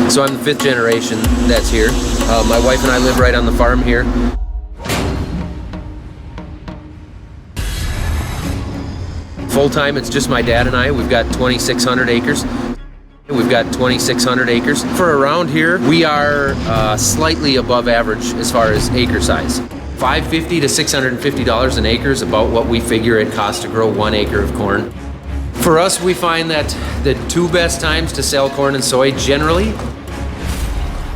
So I'm the 5th generation that's here. My wife and I live right on the farm here. Full time, it's just my dad and I. We've got 2,600 acres. We've got 2,600 acres. For around here, we are slightly above average as far as acre size. $550 to $650 an acre is about what we figure it costs to grow 1 acre of corn. For us, we find that the 2 best times to sell corn and soy generally,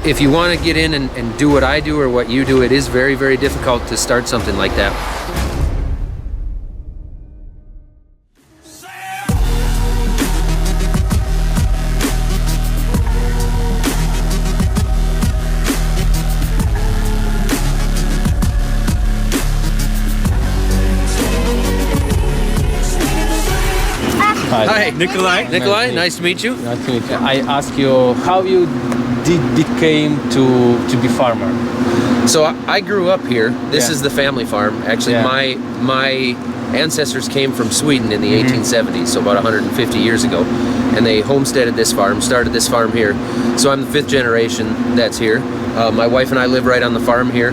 if you want to get in and do what I do or what you do, it is very, very difficult to start something like that. Hi. Nikolai, nice to meet you. Nice to meet you. I ask you how you became to be farmer. So I grew up here. This is the family farm. Actually, Yeah. my ancestors came from Sweden in the 1870s, so about 150 years ago, and they homesteaded this farm, started this farm here. So I'm the 5th generation that's here. My wife and I live right on the farm here.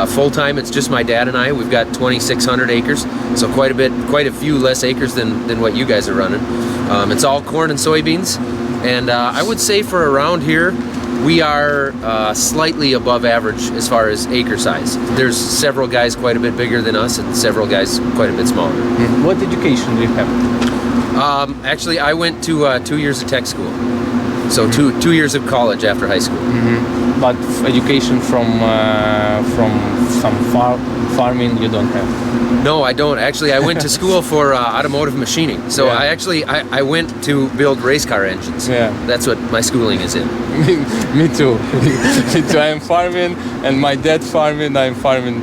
Full time, it's just my dad and I. We've got 2,600 acres, so quite a few less acres than what you guys are running. It's all corn and soybeans, and I would say for around here, we are slightly above average as far as acre size. There's several guys quite a bit bigger than us and several guys quite a bit smaller. What education do you have? Actually, I went to 2 years of tech school. So two years of college after high school. But education from some farming you don't have? No, I don't. Actually, I went to school for automotive machining. So I went to build race car engines. Yeah. That's what my schooling is in. Me too. Me too. I am farming, and my dad farming. I'm farming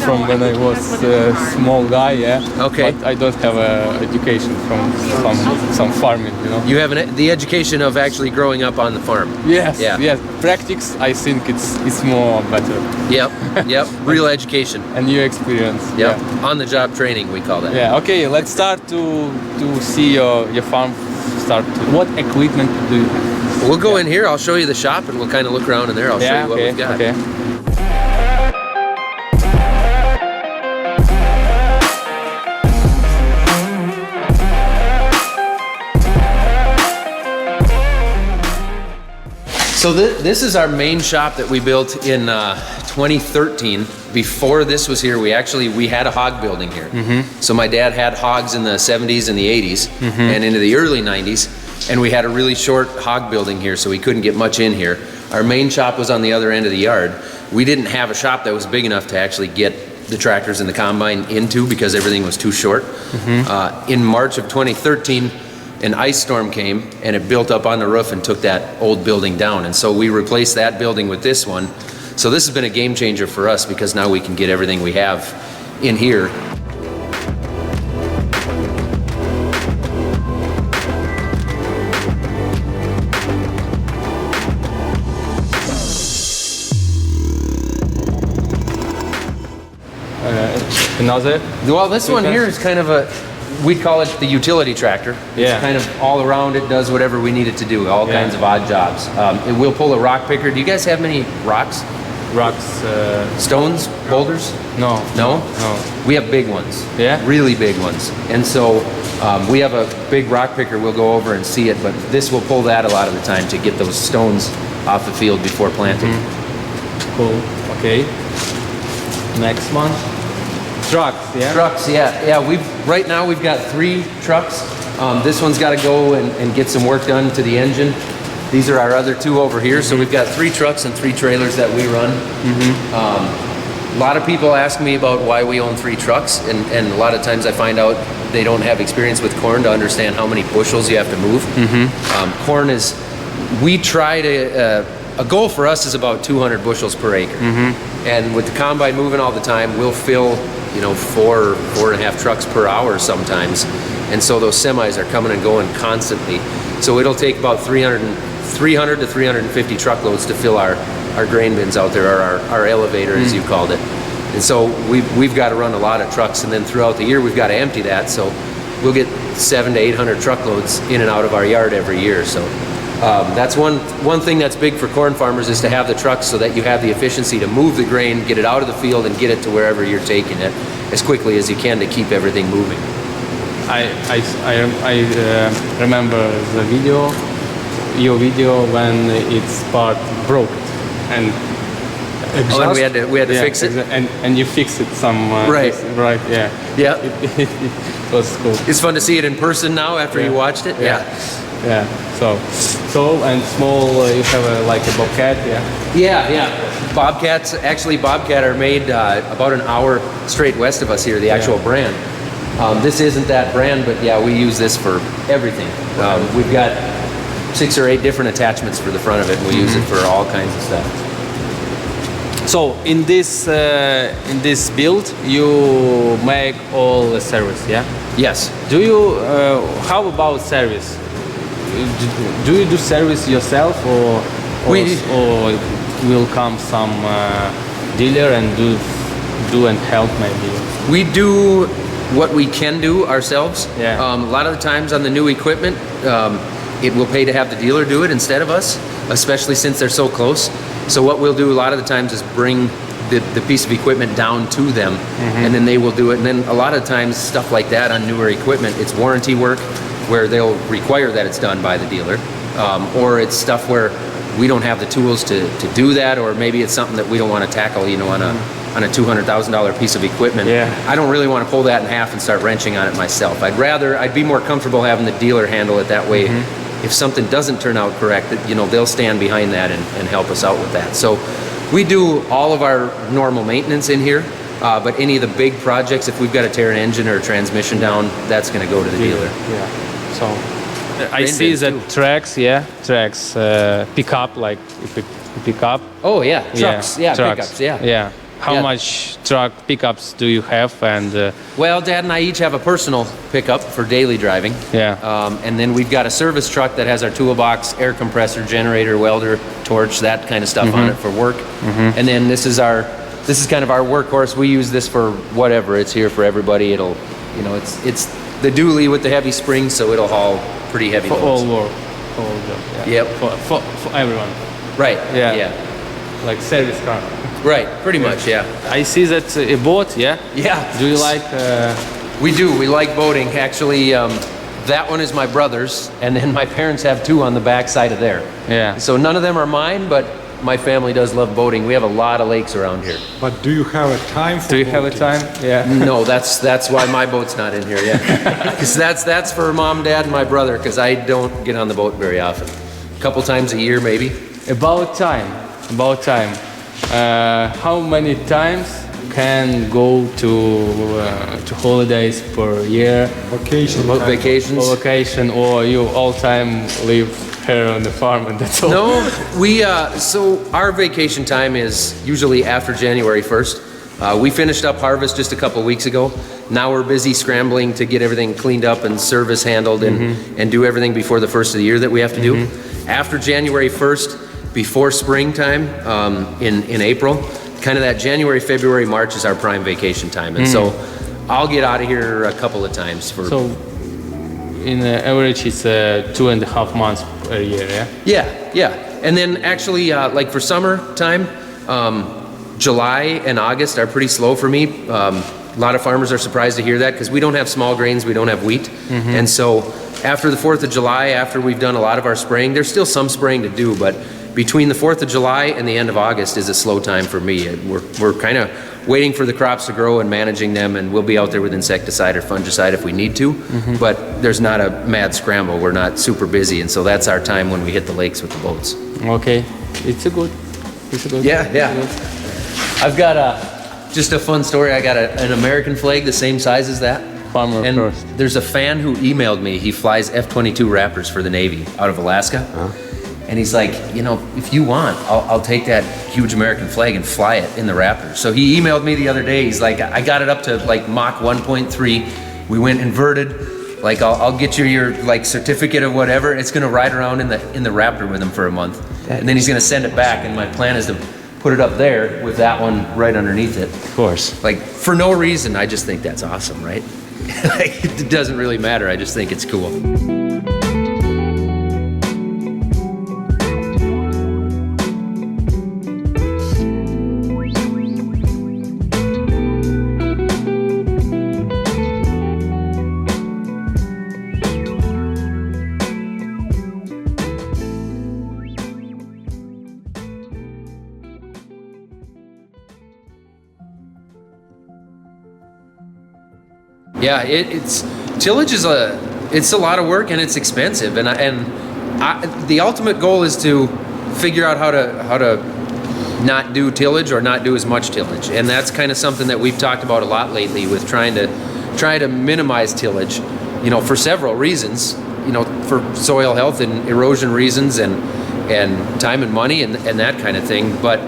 from when I was a small guy. Yeah. Okay. But I don't have education from some farming. You know. You have the education of actually growing up on the farm. Yes. Yeah. Yes. Practice. I think it's more better. Yep. Yep. Real education. And new experience. Yep. Yeah. On the job training, we call that. Yeah. Okay. Let's start to see your farm. What equipment do you have? We'll go in here. I'll show you the shop, and we'll kind of look around in there. I'll show you what we've got. Okay. So this is our main shop that we built in 2013. Before this was here, we had a hog building here. So my dad had hogs in the 70s and the 80s and into the early 90s, and we had a really short hog building here, so we couldn't get much in here. Our main shop was on the other end of the yard. We didn't have a shop that was big enough to actually get the tractors and the combine into because everything was too short. In March of 2013, an ice storm came and it built up on the roof and took that old building down. And so we replaced that building with this one. So this has been a game changer for us because now we can get everything we have in here. Another? Well, this one here is kind of we'd call it the utility tractor. Yeah. It's kind of all around, it does whatever we need it to do, all kinds of odd jobs. It will pull a rock picker. Do you guys have many rocks? Rocks? Stones? Boulders? No. No? No. We have big ones. Yeah? Really big ones. And so we have a big rock picker. We'll go over and see it, but this will pull that a lot of the time to get those stones off the field before planting. Cool. Okay. Next one. Trucks, yeah? Trucks, yeah. Right now we've got 3 trucks. This one's got to go and get some work done to the engine. These are our other 2 over here. So we've got 3 trucks and 3 trailers that we run. A lot of people ask me about why we own 3 trucks, and a lot of times I find out they don't have experience with corn to understand how many bushels you have to move. Corn is, we try to, a goal for us is about 200 bushels per acre. And with the combine moving all the time, we'll fill 4.5 trucks per hour sometimes. And so those semis are coming and going constantly. So it'll take about 300 to 350 truckloads to fill our grain bins out there, or our elevator, as you called it. And so we've got to run a lot of trucks, and then throughout the year we've got to empty that. So we'll get 700 to 800 truckloads in and out of our yard every year. So That's one thing that's big for corn farmers is to have the trucks so that you have the efficiency to move the grain, get it out of the field, and get it to wherever you're taking it as quickly as you can to keep everything moving. I remember the video, your video when its part broke, and Oh, and we had to fix it. And you fixed it some Right. right, yeah. Yeah, It was cool. it's fun to see it in person now after you watched it. Yeah. Yeah. So and small. You have like a Bobcat, yeah. Yeah. Bobcats, actually Bobcat are made about an hour straight west of us here, the actual brand. This isn't that brand, but yeah, we use this for everything. We've got 6 or 8 different attachments for the front of it, and we use it for all kinds of stuff. So in this build, you make all the service, yeah. Yes. Do you? How about service? Do you do service yourself, or will come some dealer and do and help maybe? We do what we can do ourselves. Yeah. A lot of the times on the new equipment, it will pay to have the dealer do it instead of us, especially since they're so close. So what we'll do a lot of the times is bring the piece of equipment down to them, and then they will do it. And then a lot of times stuff like that on newer equipment, it's warranty work where they'll require that it's done by the dealer, or it's stuff where we don't have the tools to do that, or maybe it's something that we don't want to tackle, on a $200,000 piece of equipment. Yeah. I don't really want to pull that in half and start wrenching on it myself. I'd be more comfortable having the dealer handle it that way. If something doesn't turn out correct, that they'll stand behind that and help us out with that. So we do all of our normal maintenance in here, but any of the big projects, if we've got to tear an engine or a transmission down, that's going to go to the dealer. Yeah. So I see that tracks pick up, like pick up. Oh yeah, trucks, trucks. pickups, Yeah. How Yeah. much truck pickups do you have? And Well, Dad and I each have a personal pickup for daily driving. yeah. And then we've got a service truck that has our toolbox, air compressor, generator, welder, torch, that kind of stuff on it for work. And then this is kind of our workhorse. We use this for whatever. It's here for everybody. It'll, it's the dually with the heavy springs, so it'll haul pretty heavy For loads. all work, for all job. Yeah. Yep. For everyone, Right. Yeah. like service car. Right. Pretty much. Yeah. I see that a boat. Yeah. Yeah. Do you like? We do. We like boating. Actually, that one is my brother's, and then my parents have 2 on the back side of there. Yeah. So none of them are mine, but my family does love boating. We have a lot of lakes around here. But do you have a time for Do you have a boating? time? Yeah. No, that's why my boat's not in here. Yeah, because that's for mom, dad, and my brother. Because I don't get on the boat very often. A couple times a year, maybe. About time. How many times can go to holidays per year? Vacation. About time. vacations. Or vacation, or you all time live here on the farm and that's all? No, so our vacation time is usually after January 1st. We finished up harvest just a couple weeks ago. Now we're busy scrambling to get everything cleaned up and service handled and do everything before the first of the year that we have to do. After January 1st, before springtime, in April, kind of that January, February, March is our prime vacation time. And so I'll get out of here a couple of times for... So, in average, it's 2.5 months per year, yeah? Yeah. And then actually, like for summertime, July and August are pretty slow for me. A lot of farmers are surprised to hear that because we don't have small grains, we don't have wheat. And so after the 4th of July, after we've done a lot of our spraying, there's still some spraying to do, but between the 4th of July and the end of August is a slow time for me. We're kind of waiting for the crops to grow and managing them, and we'll be out there with insecticide or fungicide if we need to, but there's not a mad scramble. We're not super busy, and so that's our time when we hit the lakes with the boats. Okay, it's a good. Yeah. I've got just a fun story. I got an American flag the same size as that. Farmer And first. there's a fan who emailed me. He flies F-22 Raptors for the Navy out of Alaska. And he's like, if you want, I'll take that huge American flag and fly it in the Raptors. So he emailed me the other day. He's like, I got it up to like Mach 1.3. We went inverted. Like, I'll get you your like certificate of whatever. It's gonna ride around in the Raptor with him for a month, and then he's gonna send it back. And my plan is to put it up there with that one right underneath it. Of course. Like for no reason. I just think that's awesome, right? It doesn't really matter. I just think it's cool. Yeah, it's tillage is it's a lot of work and it's expensive, and the ultimate goal is to figure out how to not do tillage or not do as much tillage, and that's kind of something that we've talked about a lot lately with try to minimize tillage, you know, for several reasons, you know, for soil health and erosion reasons and time and money and that kind of thing, but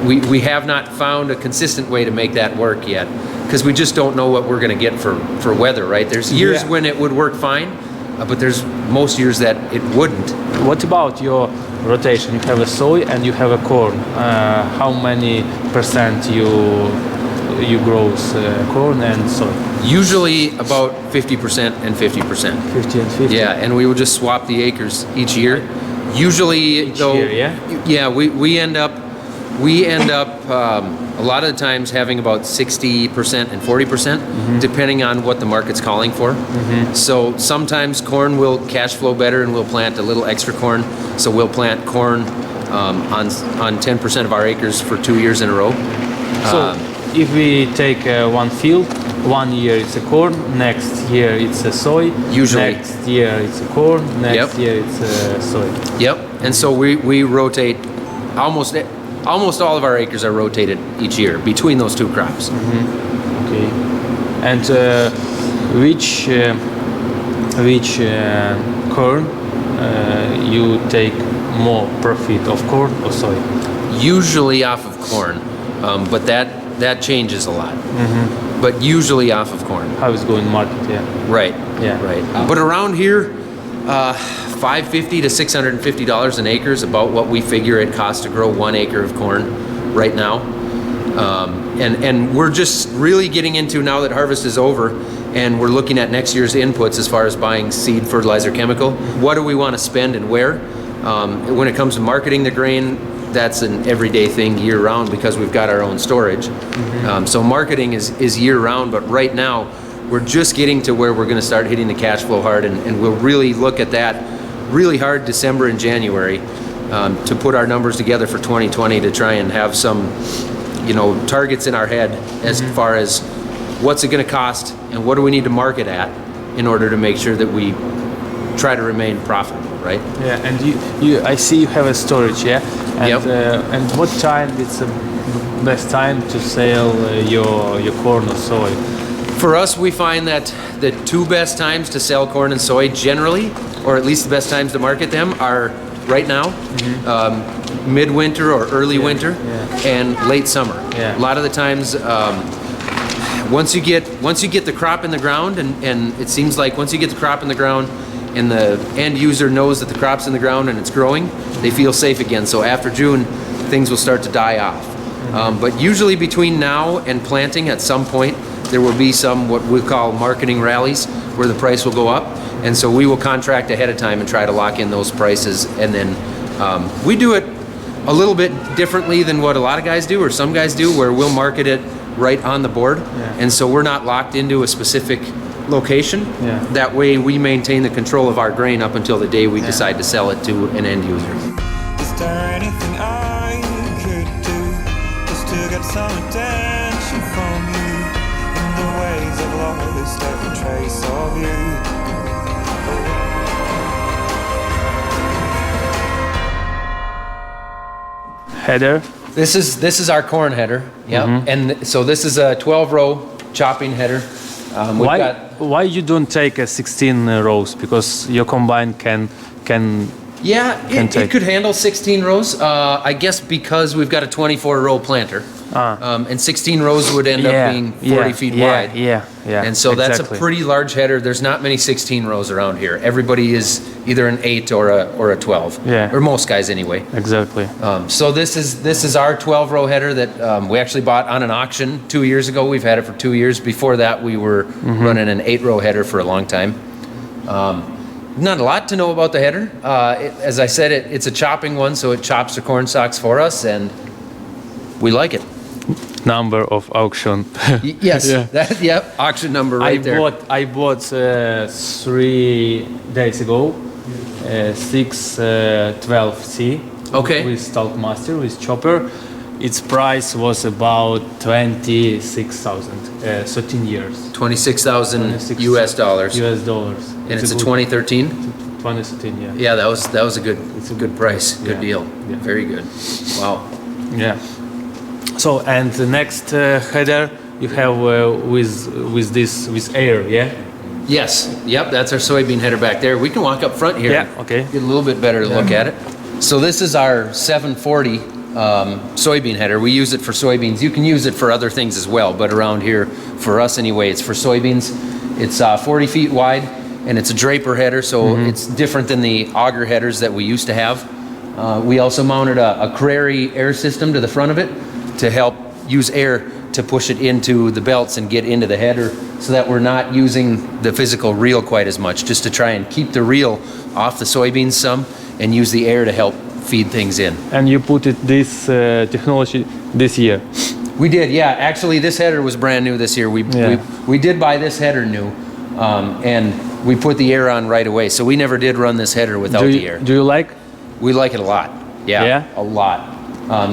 we have not found a consistent way to make that work yet, because we just don't know what we're going to get for weather, right? There's years when it would work fine, but there's most years that it wouldn't. What about your rotation? You have a soy and you have a corn. How many percent you grows corn and soy? Usually about 50% and 50%. 50 and 50. Yeah, and we will just swap the acres each year. Usually, Each year, yeah? Yeah, we end up a lot of the times having about 60% and 40%, depending on what the market's calling for. So sometimes corn will cash flow better and we'll plant a little extra corn. So we'll plant corn on 10% of our acres for 2 years in a row. So if we take one field, 1 year it's a corn, next year it's a soy, Usually. next year it's a corn, next Yep. year it's a soy. Yep, and so we rotate almost all of our acres are rotated each year between those two crops. Okay. And which corn you take more profit of corn or soy? Usually off of corn, but that changes a lot. But usually off of corn. How is going market? Yeah. Right. Yeah. Right. But around here, $550 to $650 an acre is about what we figure it costs to grow 1 acre of corn right now. And we're just really getting into, now that harvest is over, and we're looking at next year's inputs as far as buying seed, fertilizer, chemical. What do we want to spend and where? When it comes to marketing the grain, that's an everyday thing year round because we've got our own storage. So marketing is year round, but right now we're just getting to where we're going to start hitting the cash flow hard, and we'll really look at that really hard December and January to put our numbers together for 2020 to try and have some, you know, targets in our head as far as what's it going to cost and what do we need to market at in order to make sure that we try to remain profitable, right? Yeah, and you I see you have a storage, yeah? And, Yep. And what time it's the best time to sell your corn or soy? For us, we find that the 2 best times to sell corn and soy generally, or at least the best times to market them, are right now, midwinter or early winter, and late summer. Yeah. A lot of the times, once you get the crop in the ground, and it seems like once you get the crop in the ground, and the end user knows that the crop's in the ground and it's growing, they feel safe again. So after June, things will start to die off. But usually between now and planting, at some point, there will be some what we call marketing rallies where the price will go up. And so we will contract ahead of time and try to lock in those prices. And then we do it a little bit differently than what a lot of guys do, or some guys do, where we'll market it right on the board. Yeah. And so we're not locked into a specific location. Yeah. That way we maintain the control of our grain up until the day we decide to sell it to an end user. Is there anything I could do just to get some attention from you? In the ways I've lost every trace of you. Header? This is our corn header. Yeah. And so this is a 12-row chopping header. We've Why got why you don't take a 16 rows? Because your combine can Yeah, it take. could handle 16 rows. I guess because we've got a 24-row planter. And 16 rows would end up being 40 feet wide. Yeah. And so that's exactly. a pretty large header. There's not many 16 rows around here. Everybody is either an 8 or a 12. Yeah. Or most guys anyway. Exactly. So this is our 12-row header that we actually bought on an auction 2 years ago. We've had it for 2 years. Before that, we were running an 8-row header for a long time. Not a lot to know about the header. As I said, it's a chopping one, so it chops the corn stalks for us, and we like it. Number of auction. Yes, Yeah. auction number right there. I bought 3 days ago 612C. Okay. With Stalkmaster, with chopper. its price was about 26,000, 13 years. 26,000 26 US dollars. US dollars. And it's a good- 2013? 2013, yeah. Yeah, that was a good price, good Yeah. deal. Yeah. Very good. Wow. Yeah. So and the next header you have with air, yeah. Yes. Yep, that's our soybean header back there. We can walk up front here. Yeah, okay. Get a little bit better look at it. So this is our 740 soybean header. We use it for soybeans. You can use it for other things as well, but around here, for us anyway, it's for soybeans. It's 40 feet wide, and it's a draper header, so it's different than the auger headers that we used to have. We also mounted a Crary air system to the front of it to help use air to push it into the belts and get into the header, so that we're not using the physical reel quite as much, just to try and keep the reel off the soybeans some and use the air to help feed things in. And you put this technology this year. We did, yeah. Actually, this header was brand new this year. We did buy this header new, and we put the air on right away. So we never did run this header without the air. Do you like? We like it a lot. Yeah, Yeah? a lot.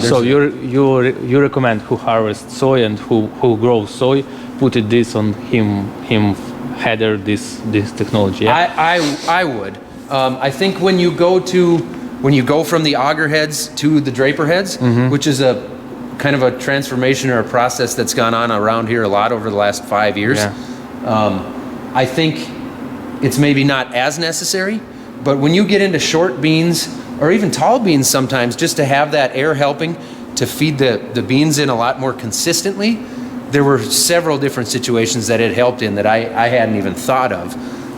So you recommend who harvests soy and who grows soy, put it this on him header this technology. Yeah? I would. I think when you go from the auger heads to the draper heads, which is a kind of a transformation or a process that's gone on around here a lot over the last 5 years, I think it's maybe not as necessary. But when you get into short beans or even tall beans sometimes, just to have that air helping to feed the beans in a lot more consistently, there were several different situations that it helped in that I hadn't even thought of.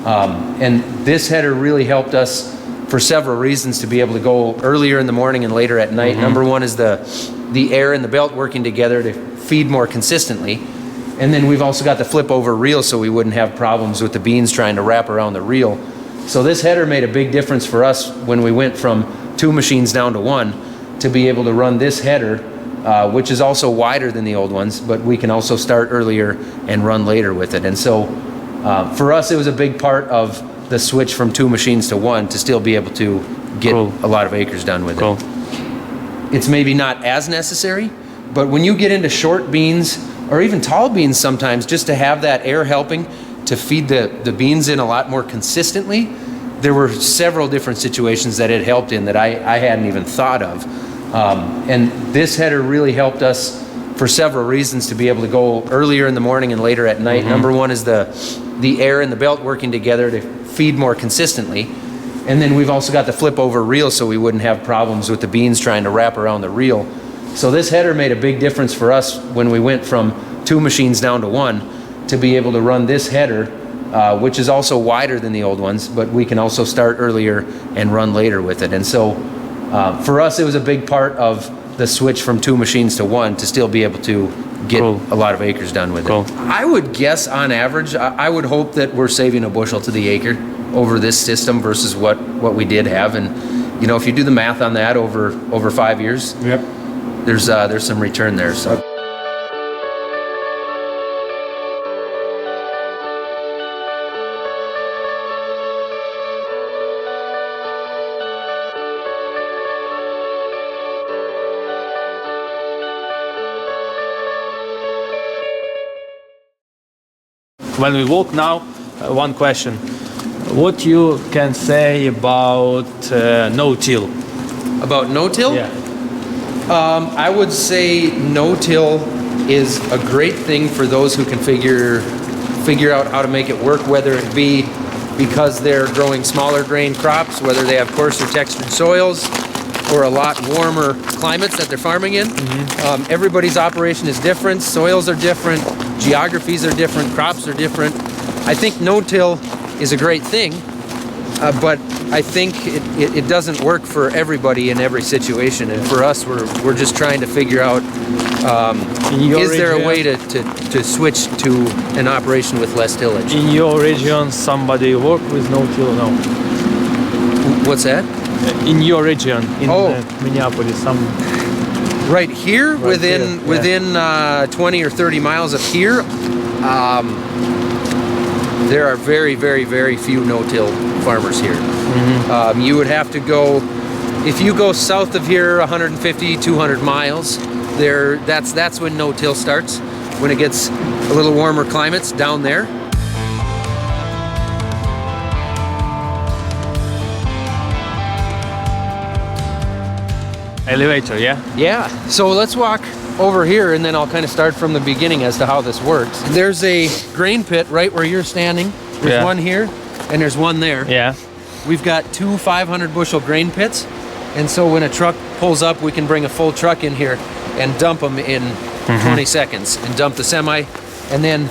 And this header really helped us for several reasons to be able to go earlier in the morning and later at night. Number one is the air and the belt working together to feed more consistently. And then we've also got the flip over reel, so we wouldn't have problems with the beans trying to wrap around the reel. So this header made a big difference for us when we went from 2 machines down to 1, to be able to run this header, which is also wider than the old ones, but we can also start earlier and run later with it. And so for us, it was a big part of the switch from 2 machines to 1 to still be able to get a lot of acres done with it. It's maybe not as necessary, but when you get into short beans or even tall beans sometimes, just to have that air helping to feed the beans in a lot more consistently, there were several different situations that it helped in that I hadn't even thought of. And this header really helped us for several reasons to be able to go earlier in the morning and later at night. Number one is the air and the belt working together to feed more consistently. And then we've also got the flip over reel, so we wouldn't have problems with the beans trying to wrap around the reel. So this header made a big difference for us when we went from 2 machines down to 1, to be able to run this header, which is also wider than the old ones, but we can also start earlier and run later with it. And so for us, it was a big part of the switch from 2 machines to 1 to still be able to get a lot of acres done with it. I would guess on average, I would hope that we're saving a bushel to the acre over this system versus what we did have. And you know, if you do the math on that over 5 years, there's some return there. So. When we walk now, one question: what you can say about no-till? About no-till? Yeah. I would say no-till is a great thing for those who can figure out how to make it work, whether it be because they're growing smaller grain crops, whether they have coarser textured soils, or a lot warmer climates that they're farming in. Everybody's operation is different, soils are different, geographies are different, crops are different. I think no-till is a great thing, but I think it doesn't work for everybody in every situation. And for us, we're just trying to figure out, is there a way to switch to an operation with less tillage? In your region, somebody work with no-till? No. What's that? In your region, in Minneapolis, some. Right here, within 20 or 30 miles of here, there are very, very, very few no-till farmers here. You would have to go, if you go south of here 150, 200 miles, that's when no-till starts. When it gets a little warmer climates down there. Elevator, yeah? Yeah, so let's walk over here and then I'll kind of start from the beginning as to how this works. There's a grain pit right where you're standing. There's Yeah. one here and there's one there. Yeah. We've got two 500 bushel grain pits. And so when a truck pulls up, we can bring a full truck in here and dump them in 20 seconds and dump the semi. And then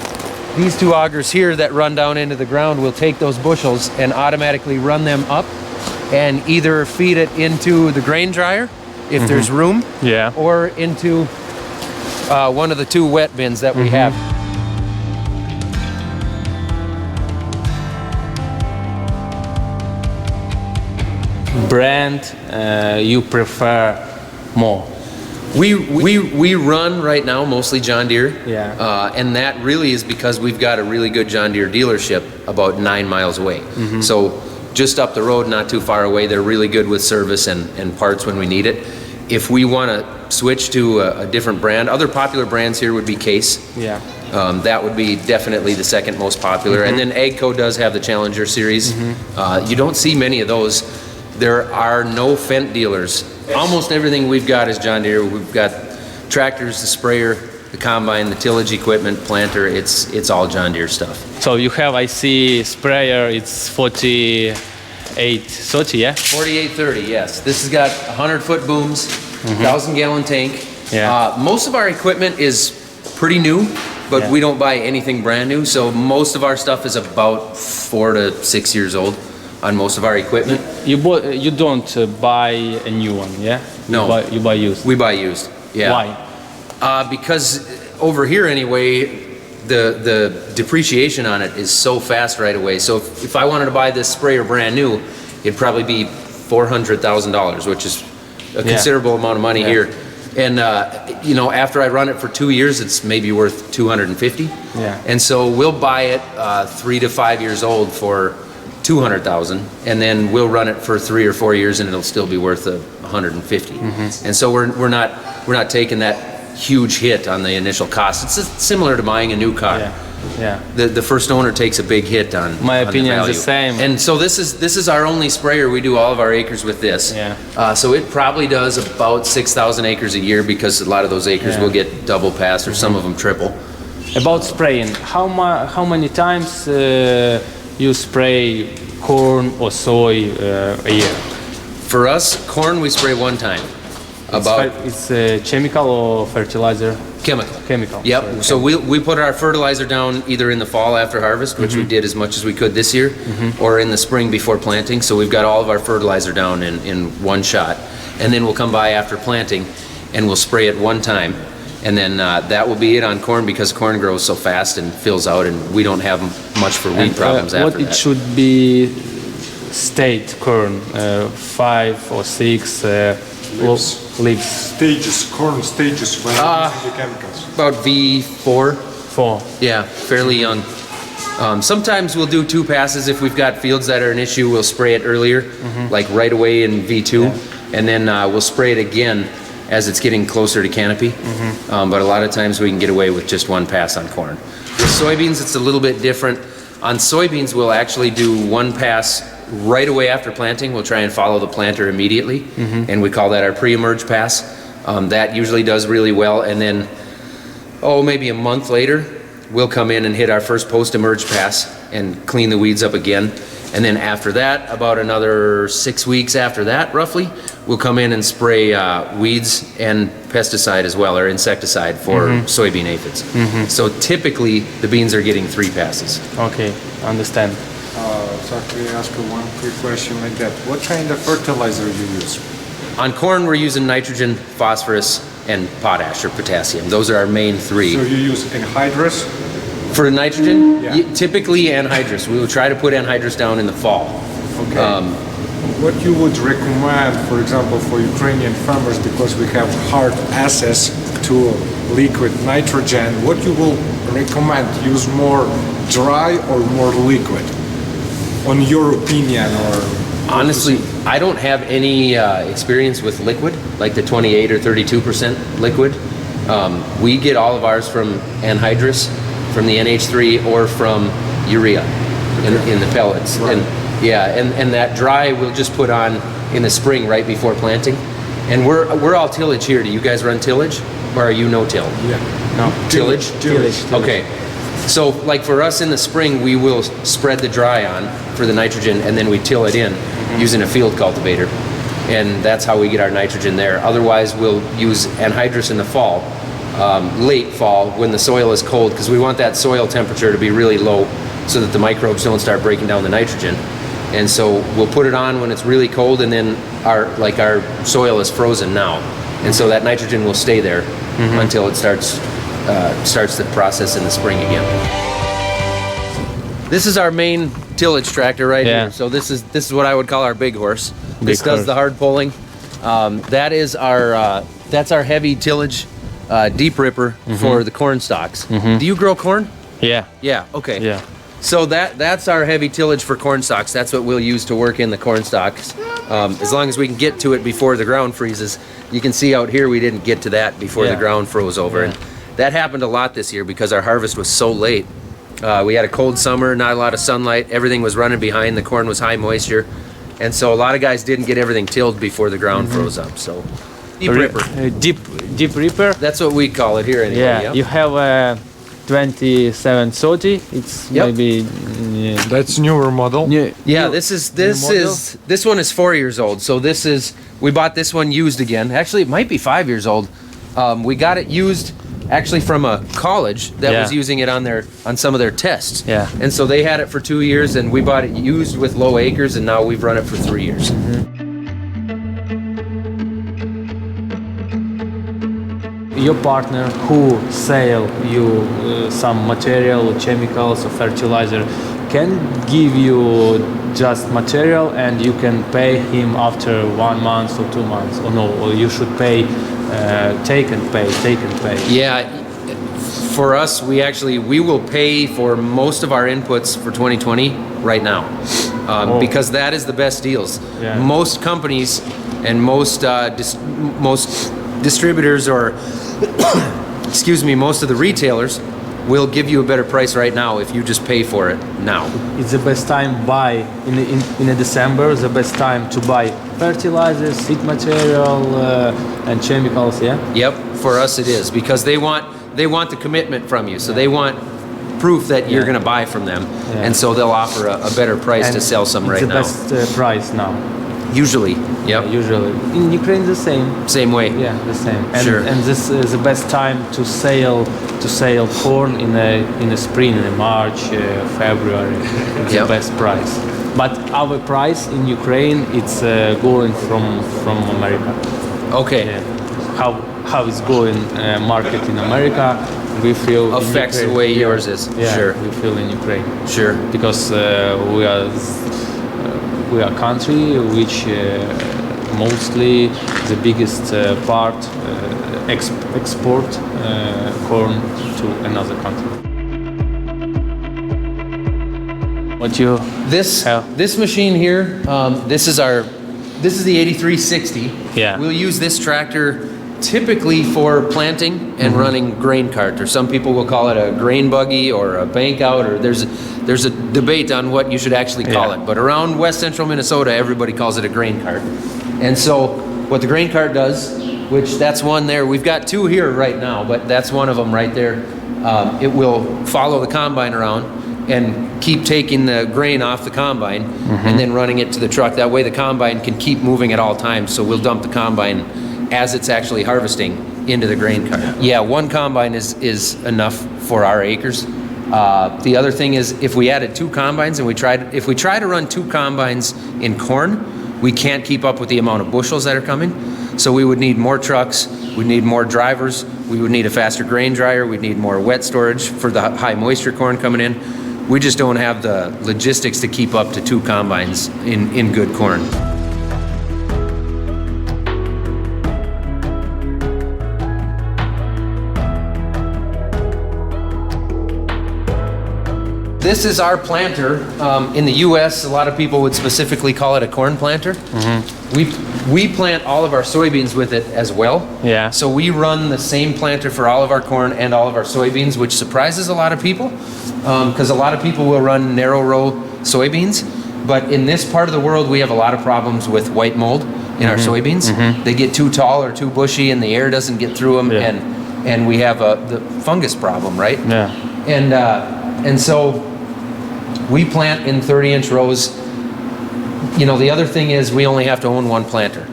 these two augers here that run down into the ground will take those bushels and automatically run them up and either feed it into the grain dryer if there's room, Yeah. or into one of the two wet bins that we have. Brand you prefer more? We run right now mostly John Deere. Yeah. And that really is because we've got a really good John Deere dealership about 9 miles away. So just up the road, not too far away, they're really good with service and parts when we need it. If we want to switch to a different brand, other popular brands here would be Case. Yeah. That would be definitely the second most popular. And then AGCO does have the Challenger series. You don't see many of those. There are no Fendt dealers. Almost everything we've got is John Deere. We've got tractors, the sprayer, the combine, the tillage equipment, planter. It's all John Deere stuff. So you have, I see, sprayer, it's 4830, yeah? 4830, yes. This has got 100-foot booms, 1,000-gallon tank. Yeah. Most of our equipment is pretty new, but Yeah. we don't buy anything brand new. So most of our stuff is about 4 to 6 years old on most of our equipment. You don't buy a new one, yeah? No. You buy used. We buy used. Yeah. Why? Because over here anyway, the depreciation on it is so fast right away. So if I wanted to buy this sprayer brand new, it'd probably be $400,000, which is a considerable amount of money here. And after I run it for 2 years, it's maybe worth $250. Yeah. And so we'll buy it 3 to 5 years old for $200,000, and then we'll run it for 3 or 4 years, and it'll still be worth $150. And so we're not taking that huge hit on the initial cost. It's similar to buying a new car. Yeah. The first owner takes a big hit on My on opinion is the value. same. And so this is our only sprayer. We do all of our acres with this. Yeah. So it probably does about 6,000 acres a year, because a lot of those acres Yeah. will get double passed, or some of them triple. About spraying, how many times you spray corn or soy a year? For us, corn we spray one time. It's chemical or fertilizer? Chemical. Chemical. Yep. Sorry, So we put our fertilizer down either in the fall after harvest, which we did as much as we could this year, or in the spring before planting. So we've got all of our fertilizer down in one shot. And then we'll come by after planting and we'll spray it one time. And then that will be it on corn, because corn grows so fast and fills out, and we don't have much for weed problems after what it that. should be state corn, 5 or 6 leaves? Stages, corn stages when using the chemicals. About V4. 4. Yeah, fairly young. Sometimes we'll do 2 passes if we've got fields that are an issue. We'll spray it earlier, like right away in V2, and then we'll spray it again as it's getting closer to canopy. But a lot of times we can get away with just 1 pass on corn. With soybeans, it's a little bit different. On soybeans, we'll actually do 1 pass right away after planting. We'll try and follow the planter immediately, and we call that our pre-emerge pass. That usually does really well, and then, maybe a month later, we'll come in and hit our first post-emerge pass and clean the weeds up again. And then after that, about another 6 weeks after that, roughly, we'll come in and spray weeds and pesticide as well, or insecticide for soybean aphids. So typically, the beans are getting 3 passes. Okay, understand. So can I ask you one quick question like that? What kind of fertilizer you use? On corn, we're using nitrogen, phosphorus, and potash or potassium. Those are our main 3. So you use anhydrous? For nitrogen, Yeah. typically anhydrous. We will try to put anhydrous down in the fall. Okay. What you would recommend, for example, for Ukrainian farmers, because we have hard access to liquid nitrogen, what you will recommend? Use more dry or more liquid? On your opinion, or Honestly, I don't have any experience with liquid, like the 28 or 32% liquid. We get all of ours from anhydrous, from the NH3, or from urea in the pellets. Right. And that dry we'll just put on in the spring right before planting. And we're all tillage here. Do you guys run tillage, or are you no-till? Yeah. No. Tillage? Tillage. Okay. So like for us in the spring, we will spread the dry on for the nitrogen, and then we till it in using a field cultivator. And that's how we get our nitrogen there. Otherwise, we'll use anhydrous in the fall, late fall, when the soil is cold, because we want that soil temperature to be really low so that the microbes don't start breaking down the nitrogen. And so we'll put it on when it's really cold, and then our soil is frozen now. And so that nitrogen will stay there until it starts the process in the spring again. This is our main tillage tractor right Yeah. here. So this is what I would call our big horse. This Big does horse. the hard pulling. That's our heavy tillage deep ripper for the corn stalks. Do you grow corn? Yeah. Yeah. Okay. Yeah. So that's our heavy tillage for corn stalks. That's what we'll use to work in the corn stalks. As long as we can get to it before the ground freezes. You can see out here we didn't get to that before the Yeah. ground froze over. Yeah. And that happened a lot this year because our harvest was so late. We had a cold summer, not a lot of sunlight. Everything was running behind. The corn was high moisture. And so a lot of guys didn't get everything tilled before the ground froze up. So deep ripper. Deep ripper. That's what we call it here anyway. Yeah. Yep. You have a 2730. It's Yep. maybe That's newer model. Yeah, this one is 4 years old. So we bought this one used again. Actually, it might be 5 years old. We got it used actually from a college that Yeah. was using it on some of their tests. Yeah. And so they had it for 2 years, and we bought it used with low acres, and now we've run it for 3 years. Your partner who sell you some material, chemicals or fertilizer can give you just material and you can pay him after 1 month or 2 months, or no, or you should pay take and pay. Yeah, for us, we will pay for most of our inputs for 2020 right now, because that is the best deals. Yeah. Most companies and most distributors, or excuse me, most of the retailers will give you a better price right now if you just pay for it now. It's the best time buy in December. The best time to buy fertilizers, seed material, and chemicals. Yeah. Yep, for us it is, because they want the commitment from you, so they want proof that you're going to buy from them, Yeah. and so they'll offer a better price to sell some right now. It's the best price now. Usually, yep, Usually in Ukraine the same. same way. Yeah, the same. And, Sure. and this is the best time to sell corn in the spring, in March, February. It's Yep. the best price. But our price in Ukraine, it's going from America. Okay, Yeah. How it's going market in America, we feel in affects the Ukraine. way Yeah. yours is. Yeah, Sure, we feel in Ukraine sure. because we are country which mostly the biggest part export corn to another country. What you Yeah. This machine here, this is the 8360. Yeah. We'll use this tractor typically for planting and running grain cart, or some people will call it a grain buggy or a bank out, or there's a debate on what you should actually call Yeah. it. But around west central Minnesota, everybody calls it a grain cart. And so what the grain cart does, which that's one there, we've got two here right now, but that's one of them right there. It will follow the combine around and keep taking the grain off the combine and then running it to the truck. That way the combine can keep moving at all times. So we'll dump the combine as it's actually harvesting into the grain cart. Yeah, one combine is enough for our acres. The other thing is, if we added two combines and if we try to run two combines in corn, we can't keep up with the amount of bushels that are coming. So we would need more trucks, we'd need more drivers, we would need a faster grain dryer, we'd need more wet storage for the high moisture corn coming in. We just don't have the logistics to keep up to two combines in good corn. this is our planter. In the U.S., a lot of people would specifically call it a corn planter. We plant all of our soybeans with it as well. Yeah. So we run the same planter for all of our corn and all of our soybeans, which surprises a lot of people, because a lot of people will run narrow row soybeans. But in this part of the world, we have a lot of problems with white mold in our soybeans. They get too tall or too bushy, and the air doesn't get through them, Yeah. and we have the fungus problem, right? Yeah. And so we plant in 30-inch rows. You know, the other thing is we only have to own one planter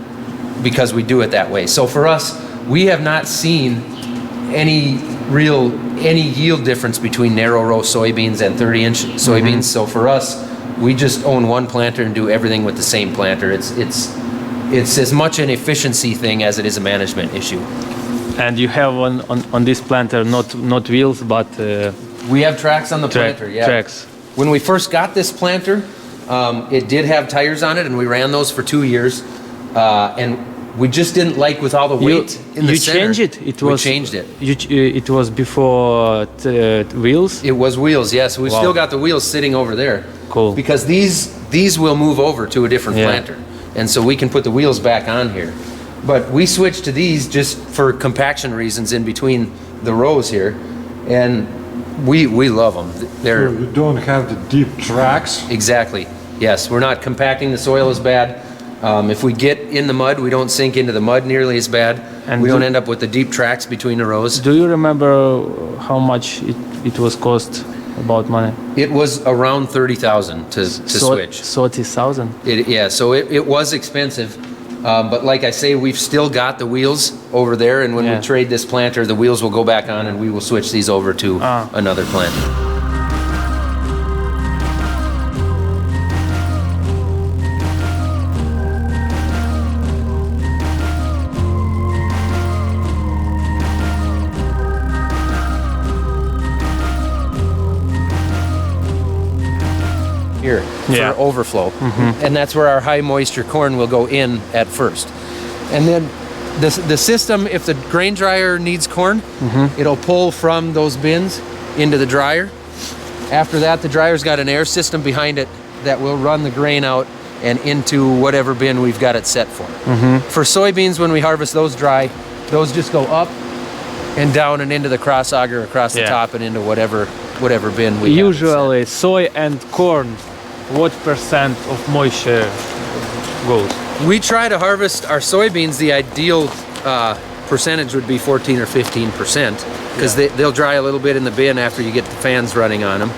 because we do it that way. So for us, we have not seen any yield difference between narrow row soybeans and 30-inch soybeans. So for us, we just own one planter and do everything with the same planter. It's as much an efficiency thing as it is a management issue. And you have on this planter not wheels but We have tracks on the planter, yeah. tracks. When we first got this planter, it did have tires on it, and we ran those for 2 years. And we just didn't like with all the weight in the center. You changed it? We changed it. It was before wheels? It was wheels, yes. We've Wow. still got the wheels sitting over there. Cool. Because these will move over to a different Yeah. planter. And so we can put the wheels back on here. But we switched to these just for compaction reasons in between the rows here. And we love them. They're You don't have the deep tracks. exactly, yes. We're not compacting the soil as bad. If we get in the mud, we don't sink into the mud nearly as bad. And we don't do- end up with the deep tracks between the rows. Do you remember how much it was cost about money? It was around 30,000 to switch. 30,000? Yeah, so it was expensive. But like I say, we've still got the wheels over there, and when Yeah. we trade this planter, the wheels will go back on, and we will switch these over to another planter. Here Yeah. for overflow, and that's where our high moisture corn will go in at first. And then the system, if the grain dryer needs corn, it'll pull from those bins into the dryer. After that, the dryer's got an air system behind it that will run the grain out and into whatever bin we've got it set for. For soybeans, when we harvest those dry, those just go up and down and into the cross auger across the Yeah. top and into whatever bin we have it set. Usually soy and corn, what percent of moisture goes? We try to harvest our soybeans. The ideal percentage would be 14 or 15% because they'll dry a little bit in the bin after you get the fans running on them.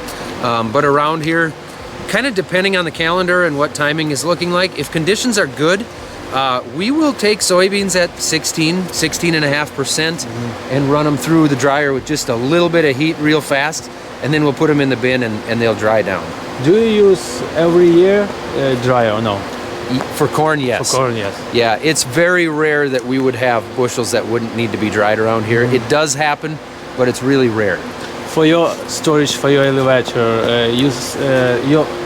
But around here, kind of depending on the calendar and what timing is looking like, if conditions are good, we will take soybeans at 16.5% and run them through the dryer with just a little bit of heat real fast, and then we'll put them in the bin and they'll dry down. Do you use every year dryer or no? For corn, yes. For corn, yes. Yeah, it's very rare that we would have bushels that wouldn't need to be dried around here. It does happen, but it's really rare. For your storage, for your elevator,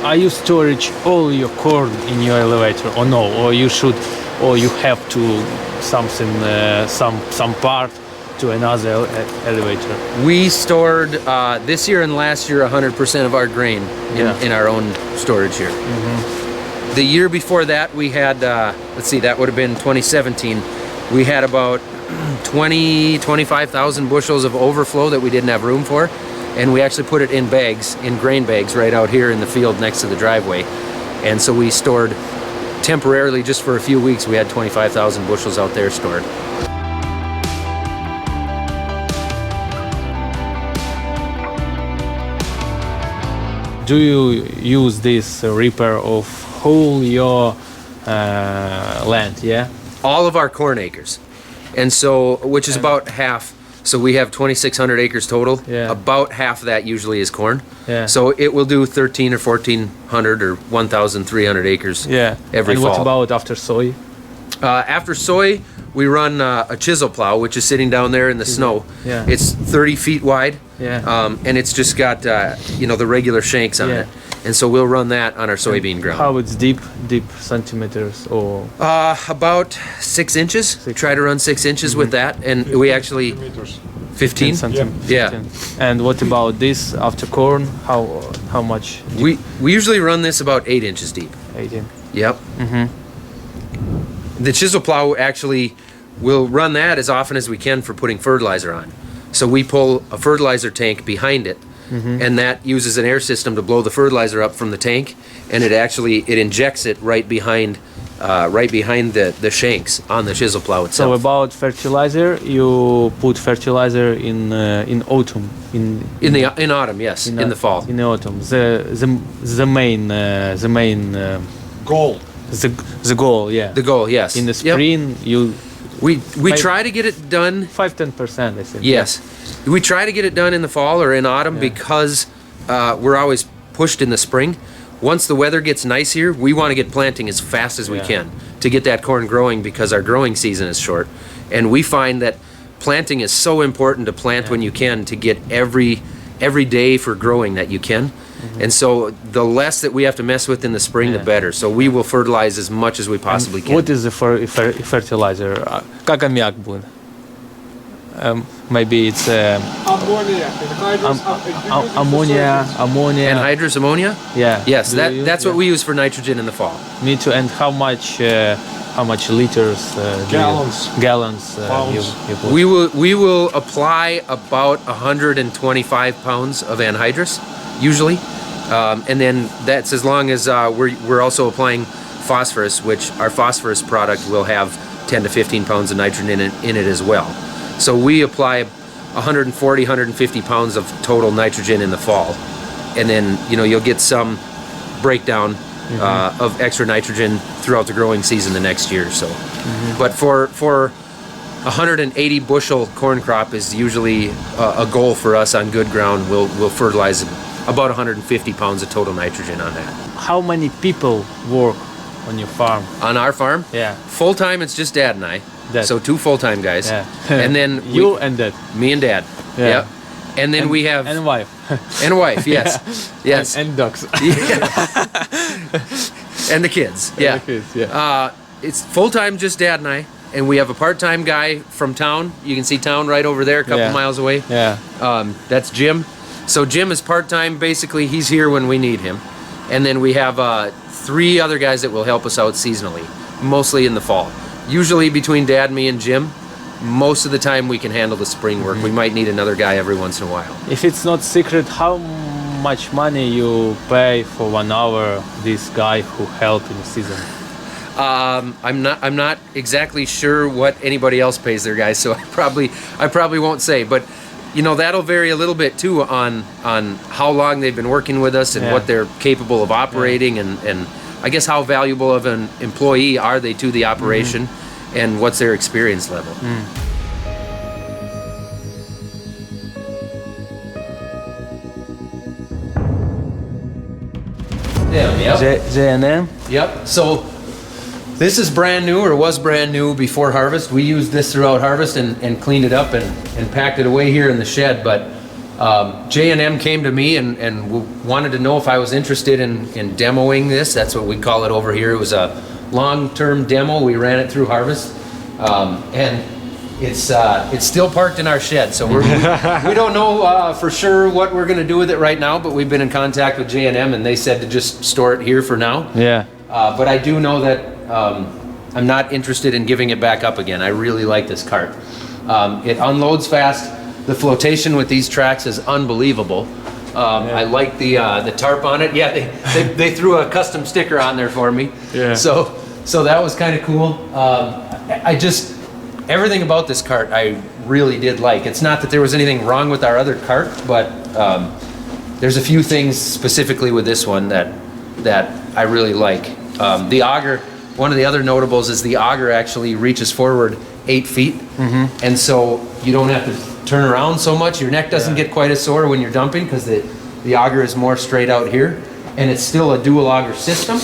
are you storage all your corn in your elevator or no? Or you should, or you have to something, some part to another elevator? We stored this year and last year 100% of our grain in our own storage here. The year before that, we had, let's see, that would have been 2017. We had about 25,000 bushels of overflow that we didn't have room for. And we actually put it in bags, in grain bags, right out here in the field next to the driveway. And so we stored temporarily, just for a few weeks, we had 25,000 bushels out there stored. Do you use this reaper of whole your land, yeah? All of our corn acres. And so, which is about half. So we have 2,600 acres total. Yeah. About half of that usually is corn. Yeah. So it will do 1,300 or 1,400 or 1,300 acres every and fall. what about after soy? After soy, we run a chisel plow, which is sitting down there in the snow. Yeah. It's 30 feet wide. Yeah. And it's just got, the regular shanks on Yeah. it. And so we'll run that on our soybean ground. How it's deep centimeters or? About 6 inches. Try to run 6 inches with that, and we actually 15? 10 centimeters. Yeah. 15. And what about this after corn? How much? We usually run this about 8 inches deep. 18. Yep. The chisel plow actually will run that as often as we can for putting fertilizer on. So we pull a fertilizer tank behind it, and that uses an air system to blow the fertilizer up from the tank, and it injects it right behind the shanks on the chisel plow So itself. about fertilizer, you put fertilizer in autumn, In autumn, yes, in the fall. In the autumn, the main Goal. the goal, yeah. The goal, yes. In the Yep. spring, you we Maybe- try to get it done. 5-10%, I think. Yes, we try to get it done in the fall or in autumn because we're always pushed in the spring. Once the weather gets nice here, we want to get planting as fast as we Yeah. can to get that corn growing because our growing season is short, and we find that planting is so important to plant when you can to get every day for growing that you can. And so the less that we have to mess with in the spring, the better. So we will fertilize as much as we possibly can. What is the fertilizer? Как аммиак будет? Maybe it's Ammonia. ammonia. Anhydrous ammonia? Yeah. Yes, Do you use that's what that? we use for nitrogen in the fall. Me too. And how much liters? Gallons. Gallons. Pounds. You put? We will apply about 125 pounds of anhydrous, usually, and then that's as long as we're also applying phosphorus, which our phosphorus product will have 10 to 15 pounds of nitrogen in it as well. So we apply 140, 150 pounds of total nitrogen in the fall, and then you'll get some breakdown of extra nitrogen throughout the growing season the next year or so. But for 180 bushel corn crop is usually a goal for us on good ground. We'll fertilize about 150 pounds of total nitrogen on that. How many people work on your farm? On our farm, Yeah. full time it's just Dad and I. Dad. So 2 full-time guys. Yeah. And then You and that. me and Dad. Yeah. Yep. And then we have and wife. and a wife, yes. Yes. And dogs. And the kids. Yeah. the kids, yeah. It's full-time just Dad and I, and we have a part-time guy from town. You can see town right over there, a couple Yeah. miles away. Yeah. That's Jim. So Jim is part-time. Basically, he's here when we need him. And then we have 3 other guys that will help us out seasonally, mostly in the fall. Usually between Dad, me, and Jim, most of the time we can handle the spring work. We might need another guy every once in a while. If it's not secret, how much money you pay for 1 hour this guy who helped in the season? I'm not exactly sure what anybody else pays their guys, so I probably won't say. But that'll vary a little bit too on how long they've been working with us and Yeah. what they're capable of operating and I guess how valuable of an employee are they to the operation and what's their experience level. J&M? Yep. So this is brand new or was brand new before harvest. We used this throughout harvest and cleaned it up and packed it away here in the shed. But J&M came to me and wanted to know if I was interested in demoing this. That's what we call it over here. It was a long-term demo. We ran it through harvest. And it's still parked in our shed. So we don't know for sure what we're going to do with it right now, but we've been in contact with J&M and they said to just store it here for now. Yeah. But I do know that I'm not interested in giving it back up again. I really like this cart. It unloads fast. The flotation with these tracks is unbelievable. I like the tarp on it. Yeah, they threw a custom sticker on there for me. Yeah. So that was kind of cool. Everything about this cart I really did like. It's not that there was anything wrong with our other cart, but there's a few things specifically with this one that I really like. The auger, one of the other notables is the auger actually reaches forward 8 feet, and so you don't have to turn around so much. Your neck doesn't get quite as sore when you're dumping because the auger is more straight out here, and it's still a dual auger system,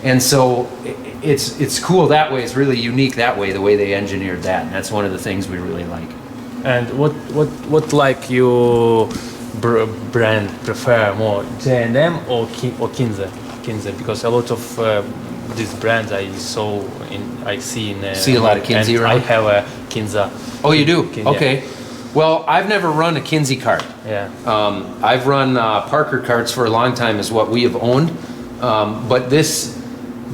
and so it's cool that way. It's really unique that way, the way they engineered that, and that's one of the things we really like. And what like you brand prefer more, J&M or Kinze? Kinze, because a lot of these brands I see in See a lot of Kinze and around? I have a Kinze. Oh, you do? Kinze. Okay. Well, I've never run a Kinsey cart. Yeah. I've run Parker carts for a long time, is what we have owned. But this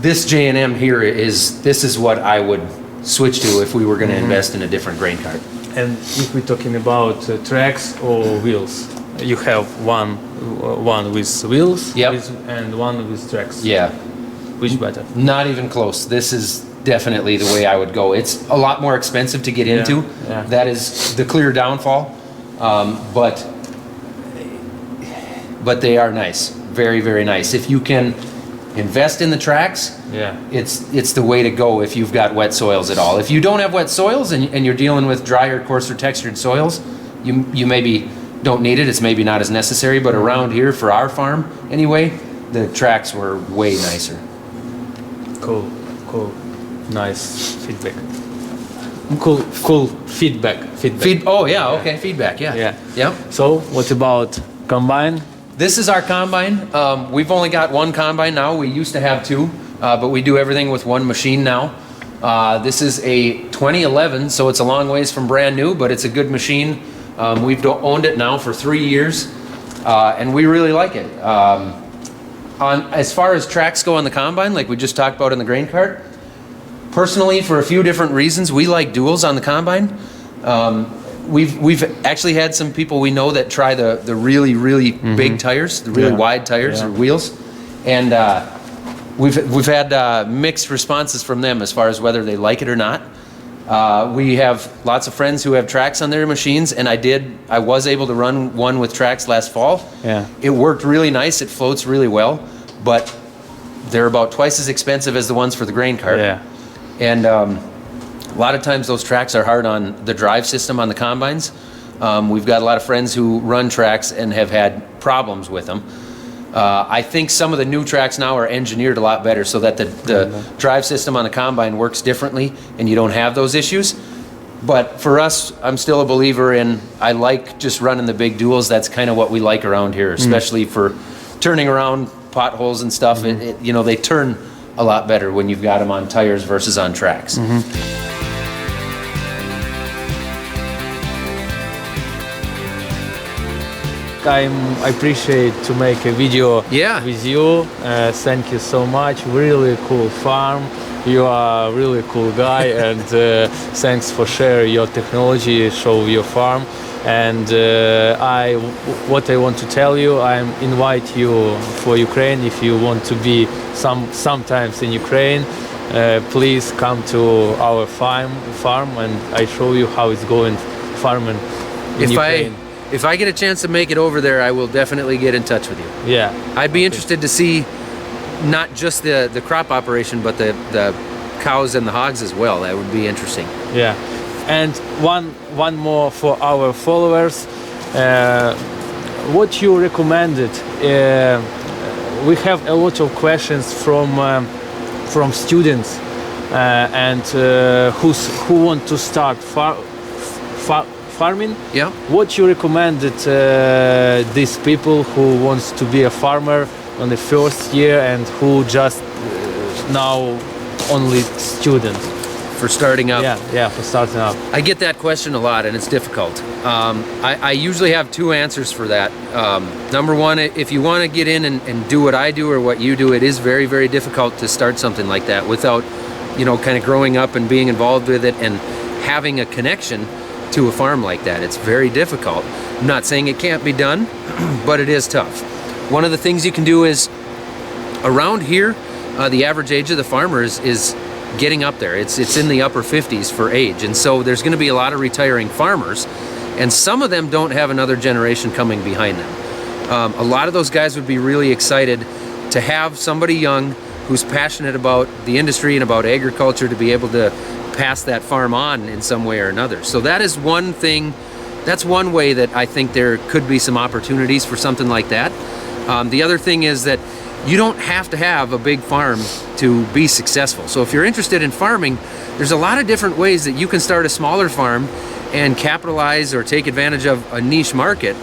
J&M here this is what I would switch to if we were going to invest in a different grain cart. And if we're talking about tracks or wheels, you have one with wheels Yep. and one with tracks. Yeah, Which better? not even close. This is definitely the way I would go. It's a lot more expensive to get into. yeah. That is the clear downfall. But they are nice. Very, very nice. If you can invest in the tracks, Yeah. it's the way to go if you've got wet soils at all. If you don't have wet soils and you're dealing with drier, coarser textured soils, you maybe don't need it. It's maybe not as necessary, but around here for our farm anyway, the tracks were way nicer. Cool. Nice feedback. Cool feedback. Feedback, yeah. Yeah. Yep. So what about combine? This is our combine. We've only got one combine now. We used to have two, but we do everything with one machine now. This is a 2011, so it's a long ways from brand new, but it's a good machine. We've owned it now for 3 years, and we really like it. As far as tracks go on the combine, like we just talked about in the grain cart, personally, for a few different reasons, we like duals on the combine. We've actually had some people we know that try the really big tires, the really wide tires or wheels, and we've had mixed responses from them as far as whether they like it or not. We have lots of friends who have tracks on their machines, and I was able to run one with tracks last fall. Yeah. It worked really nice. It floats really well, but they're about twice as expensive as the ones for the grain cart. Yeah. And a lot of times those tracks are hard on the drive system on the combines. We've got a lot of friends who run tracks and have had problems with them. I think some of the new tracks now are engineered a lot better so that the drive system on the combine works differently and you don't have those issues. But for us, I'm still a believer in, I like just running the big duals. That's kind of what we like around here, especially for turning around potholes and stuff. They turn a lot better when you've got them on tires versus on tracks. I appreciate to make a video Yeah. with you. Thank you so much. Really cool farm. You are a really cool guy, and thanks for sharing your technology, show your farm. And what I want to tell you, I invite you for Ukraine. If you want to be sometimes in Ukraine, please come to our farm, and I show you how it's going farming in Ukraine. If I get a chance to make it over there, I will definitely get in touch with you. Yeah. I'd be interested to see not just the crop operation, but the cows and the hogs as well. That would be interesting. Yeah, and one more for our followers. What you recommended? We have a lot of questions from students and who want to start farming. Yeah. What you recommended these people who wants to be a farmer on the first year and who just now only student? For starting up. Yeah, for starting up. I get that question a lot, and it's difficult. I usually have two answers for that. Number one, if you want to get in and do what I do or what you do, it is very, very difficult to start something like that without, kind of growing up and being involved with it and having a connection to a farm like that. It's very difficult. I'm not saying it can't be done, but it is tough. One of the things you can do is, around here, the average age of the farmer is getting up there. It's in the upper 50s for age, and so there's going to be a lot of retiring farmers, and some of them don't have another generation coming behind them. A lot of those guys would be really excited to have somebody young who's passionate about the industry and about agriculture to be able to pass that farm on in some way or another. So that is one thing, that's one way that I think there could be some opportunities for something like that. The other thing is that you don't have to have a big farm to be successful. So if you're interested in farming, there's a lot of different ways that you can start a smaller farm and capitalize or take advantage of a niche market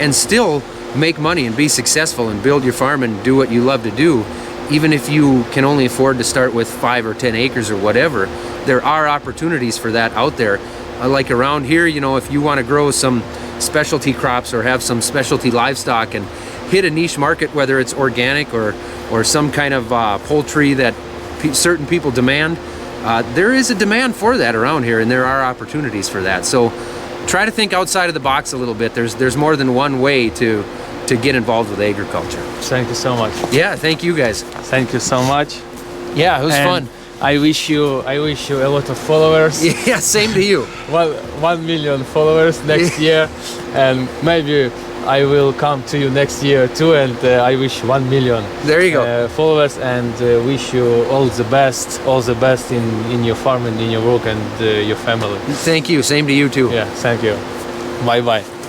and still make money and be successful and build your farm and do what you love to do. Even if you can only afford to start with 5 or 10 acres or whatever, there are opportunities for that out there. like around here, you know, if you want to grow some specialty crops or have some specialty livestock and hit a niche market, whether it's organic or some kind of poultry that certain people demand, there is a demand for that around here, and there are opportunities for that. So try to think outside of the box a little bit. There's more than one way to get involved with agriculture. Thank you so much. Yeah, thank you guys. Thank you so much. Yeah, it was And fun. I wish you a lot of followers. Yeah, same to you. 1 million followers next year, and maybe I will come to you next year too, and I wish 1 million There you go. followers, and wish you all the best in your farm and in your work and your family. Thank you. Same to you too. Yeah, thank you. Bye bye.